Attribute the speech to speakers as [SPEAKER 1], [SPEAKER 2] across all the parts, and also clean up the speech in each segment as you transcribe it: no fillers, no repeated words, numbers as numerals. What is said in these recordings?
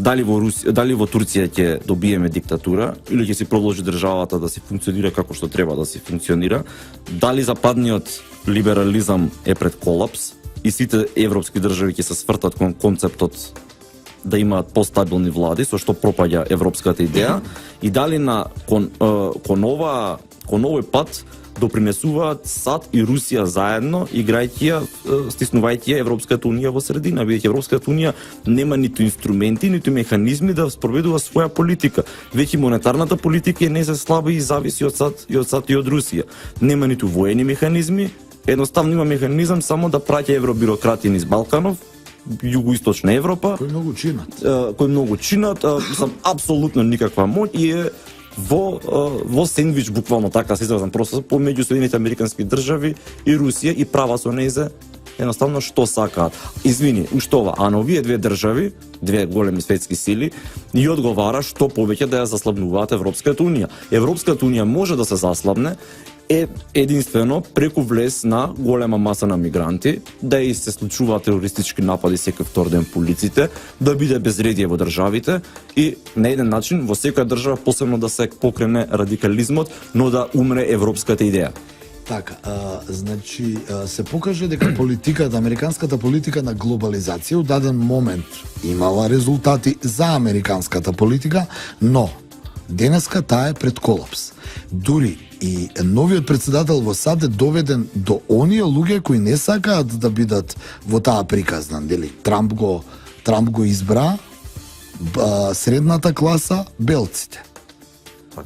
[SPEAKER 1] дали во Турција ќе добиеме диктатура или ќе си продолжи државата да се функционира како што треба да се функционира, дали западниот либерализам е пред колапс и сите европски држави ќе се свртат кон концептот да имаат постабилни влади, со што пропаѓа европската идеја, и дали кон овој пат допринесуваат САД и Русија заедно, играјќи ја, стиснувајќи ја Европската унија во средина, бидејќи Европската унија нема ниту инструменти, ниту механизми да спроведува своја политика. Веќе монетарната политика е не се слаба и зависи од САД и од Русија. Нема ниту воени механизми, едноставно има механизам само да праќа евробирократи низ Балканов, југоисточна Европа,
[SPEAKER 2] кои
[SPEAKER 1] многу чинат, сам апсолутно никаква моќ и е во сендвич, буквално така се изразам, просто помеѓу Соединените американски држави и Русија и права со нејзе едноставно што сакаат. Извини, уште ова, а на овие две држави, две големи светски сили, ни одговара што повеќе да ја заслабнуваат Европската унија. Европската унија може да се заслабне единствено преку влез на голема маса на мигранти, да и се случуваат терористички напади секој втор ден по улиците, да биде безредие во државите и на еден начин во секоја држава посебно да се покрене радикализмот, но да умре европската идеја.
[SPEAKER 2] Така, значи се покаже дека политиката, американската политика на глобализација у даден момент имала резултати за американската политика, но денеска таа е пред колапс. Дури и новиот председател во САД е доведен до оние луѓе кои не сакаат да бидат во таа приказна, нели? Трамп го избра средната класа, белците.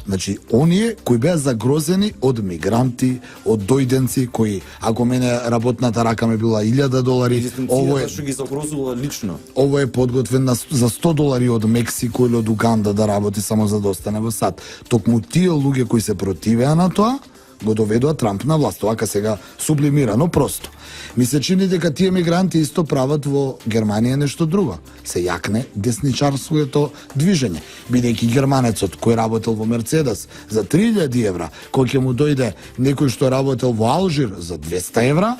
[SPEAKER 2] Значи, оние кои беа загрозени од мигранти, од дојденци, кои, ако мене работната рака ме била $1000,
[SPEAKER 1] што ги загрозува лично.
[SPEAKER 2] Ово е подготвен за $100 од Мексико или од Уганда да работи само за да остане во САД. Токму тие луѓе кои се противеа на тоа, го доведува Трамп на власт, оака сега сублимирано просто. Ми се чини дека тие мигранти исто прават во Германија нешто друго. Се јакне десничарското движење. Бидејќи германецот кој работел во Мерцедес за €3000, кој ќе му дојде некој што работел во Алжир за €200,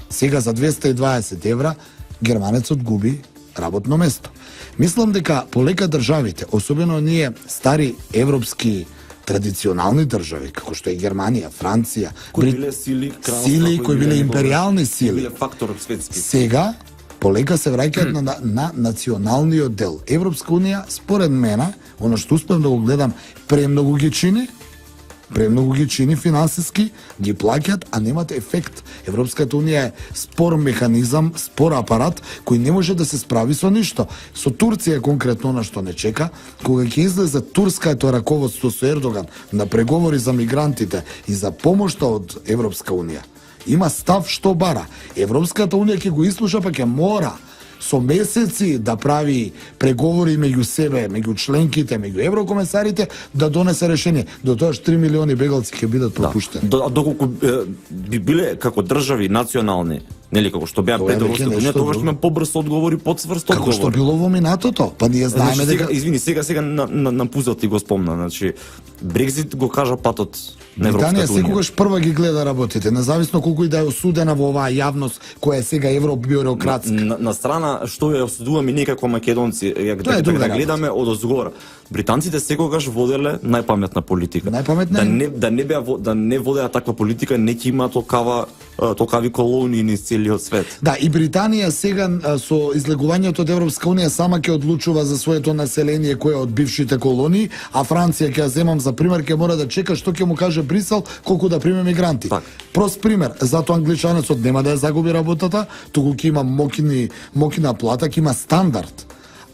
[SPEAKER 2] сега за €220, германецот губи работно место. Мислам дека полека државите, особено ние стари европски традиционални држави, како што е Германија, Франција,
[SPEAKER 1] кои биле сили
[SPEAKER 2] кои биле империални сили,
[SPEAKER 1] биле фактор светски.
[SPEAKER 2] Сега полека се враќаат на националниот дел. Европска унија, според мене, оно што успеам да го гледам, премногу ги чини финансиски, ги плаќаат, а немат ефект. Европската унија е спор механизам, спор апарат, кој не може да се справи со ништо. Со Турција конкретно на што не чека, кога ќе излезе турското раководство со Ердоган на преговори за мигрантите и за помошта од Европска унија, има став што бара. Европската унија ќе го ислуша, па ќе мора со месеци да прави преговори меѓу себе, меѓу членките, меѓу еврокомесарите, да донесе решение. До тоа 3 милиони бегалци ќе бидат пропуштени.
[SPEAKER 1] Доколку би биле како држави национални, нели како што беа пред Европската унија, тогаш има побрз одговор и подсврст одговор.
[SPEAKER 2] Како што било во минатото, па ние знаеме дека
[SPEAKER 1] сега на пузот ти го спомна, значи Брекзит го кажа патот на Европската унија.
[SPEAKER 2] Британија секогаш прва ги гледа работите, независно колку и да е осудена во оваа јавност која е сега евробюрократска.
[SPEAKER 1] На страна што ја осудуваме ние како македонци, да гледаме одозгора. Британците секогаш воделе најпаметна политика. Да не водеа таква политика, не ќе има толкави колонии низ целиот свет.
[SPEAKER 2] Да, и Британија сега со излегувањето од Европска унија сама ќе одлучува за своето население кое од бившите колонии, а Франција ќе ја земам за пример, ќе мора да чека што ќе му каже Брисел колку да приме мигранти.
[SPEAKER 1] Так.
[SPEAKER 2] Прост пример, зато англичанецот нема да ја загуби работата, туку ќе има мокина плата, ќе има стандард.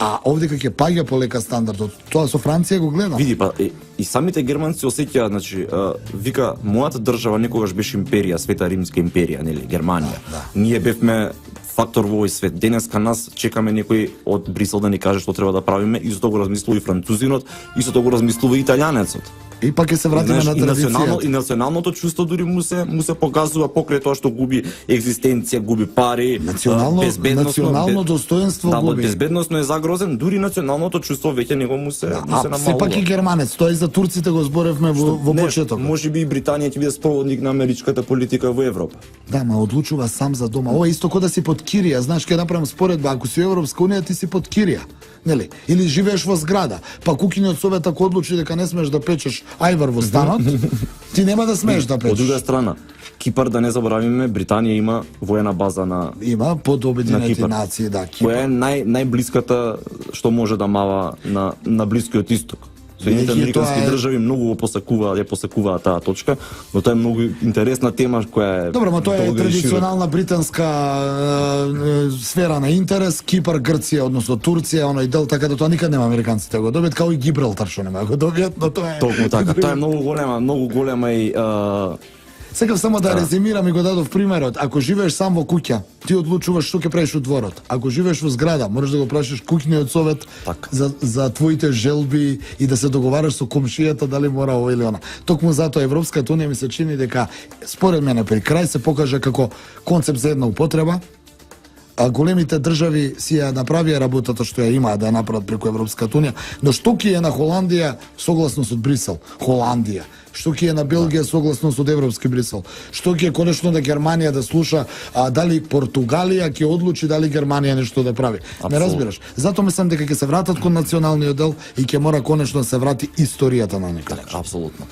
[SPEAKER 2] А овде ќе паѓа полека стандардот. Тоа со Франција го гледам.
[SPEAKER 1] Види, па и самите германци осеќаат, значи, вика, мојата држава некогаш беше империја, Света Римска империја, нели, Германија.
[SPEAKER 2] Да.
[SPEAKER 1] Ние бевме фактор во овој свет. Денеска нас чекаме некој од Брисел да ни каже што треба да правиме, и исто го размислува и французинот, исто го размислува и италијанецот.
[SPEAKER 2] И пак ќе се вратиме на традицијата.
[SPEAKER 1] И националното чувство дури му се показува покрај тоа што губи екзистенција, губи пари,
[SPEAKER 2] национално достоинство губи.
[SPEAKER 1] Да, безбедносно е загрозен, дури националното чувство веќе него му се намалува.
[SPEAKER 2] Сепак и германец, тоа и за турците го зборевме во почеток.
[SPEAKER 1] Можеби и Британија ќе биде спроводник на америчката политика во Европа.
[SPEAKER 2] Да, ма одлучува сам за дома. Ова исто кога да си под кирија, знаеш, ќе направам споредба, ако си Европска унија, ти си под кирија. нели? Или живееш во зграда, па куќиниот совет ако одлучи дека не смееш да печеш ајвар во станот, ти нема да смееш да
[SPEAKER 1] Од
[SPEAKER 2] печеш.
[SPEAKER 1] друга страна, Кипар, да не заборавиме, Британија има воена база на
[SPEAKER 2] Има под
[SPEAKER 1] на
[SPEAKER 2] Обединените
[SPEAKER 1] Кипар.
[SPEAKER 2] нации, да,
[SPEAKER 1] која е
[SPEAKER 2] Кипар.
[SPEAKER 1] најблиската што може да мава на Блискиот исток. Соединените
[SPEAKER 2] Веќе
[SPEAKER 1] американски
[SPEAKER 2] тоа е-
[SPEAKER 1] држави многу го посакуваат таа точка, но тоа е многу интересна тема која е
[SPEAKER 2] Добро, ма тоа е
[SPEAKER 1] долга и широка.
[SPEAKER 2] традиционална британска сфера на интерес, Кипар, Грција, односно Турција, оној дел, така да тоа никад нема американците да го добијат, као и Гибралтар што нема да го добијат, но тоа е...
[SPEAKER 1] Токму така, тоа е многу голема и
[SPEAKER 2] Сакав само да резимирам и го дадов примерот. Ако живееш сам во куќа, ти одлучуваш што ќе правиш во дворот. Ако живееш во зграда, можеш да го прашаш куќниот совет
[SPEAKER 1] Така.
[SPEAKER 2] за твоите желби и да се договараш со комшијата дали мора ова или она. Токму затоа Европската унија ми се чини дека според мене при крај се покажа како концепт за една употреба, а големите држави си ја направија работата што ја имаа да ја направат преку Европската унија, но што ќе е на Холандија согласно со Брисел? Холандија. Што ќе е на Белгија согласно со Европски Брисел? Што ќе е конечно да Германија да слуша дали Португалија ќе одлучи дали Германија нешто да прави? Не
[SPEAKER 1] Апсолутно.
[SPEAKER 2] разбираш. Затоа мислам дека ќе се вратат кон националниот дел и ќе мора конечно да се врати историјата на некој.
[SPEAKER 1] апсолутно.